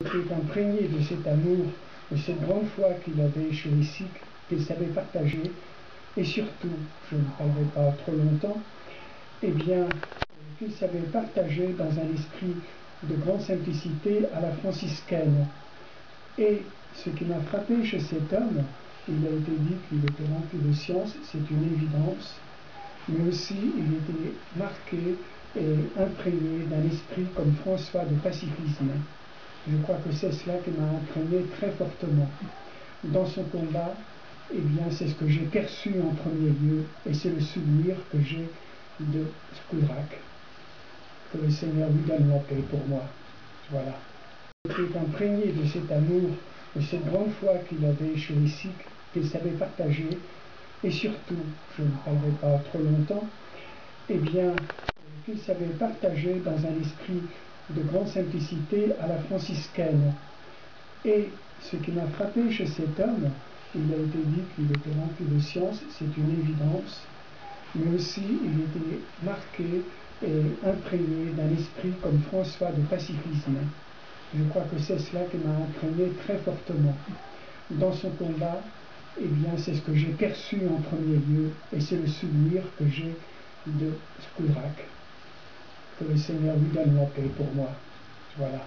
Était imprégné de cet amour, de cette grande foi qu'il avait chez les Sikhs, qu'il savait partager, et surtout, je ne parlerai pas trop longtemps, qu'il savait partager dans un esprit de grande simplicité à la franciscaine. Et ce qui m'a frappé chez cet homme, il a été dit qu'il était rempli de science, c'est une évidence, mais aussi il était marqué et imprégné d'un esprit comme François de pacifisme. Je crois que c'est cela qui m'a imprégné très fortement. Dans son combat, c'est ce que j'ai perçu en premier lieu, et c'est le souvenir que j'ai de Skourak. Que le Seigneur lui donne la paix pour moi. Voilà. Il était imprégné de cet amour, de cette grande foi qu'il avait chez les Sikhs, qu'il savait partager, et surtout, je ne parlerai pas trop longtemps, qu'il savait partager dans un esprit de grande simplicité à la franciscaine. Et ce qui m'a frappé chez cet homme, il a été dit qu'il était rempli de science, c'est une évidence, mais aussi il était marqué et imprégné d'un esprit comme François de pacifisme. Je crois que c'est cela qui m'a imprégné très fortement. Dans son combat, c'est ce que j'ai perçu en premier lieu, et c'est le souvenir que j'ai de Skourak. Que le Seigneur lui donne la paix pour moi. Voilà.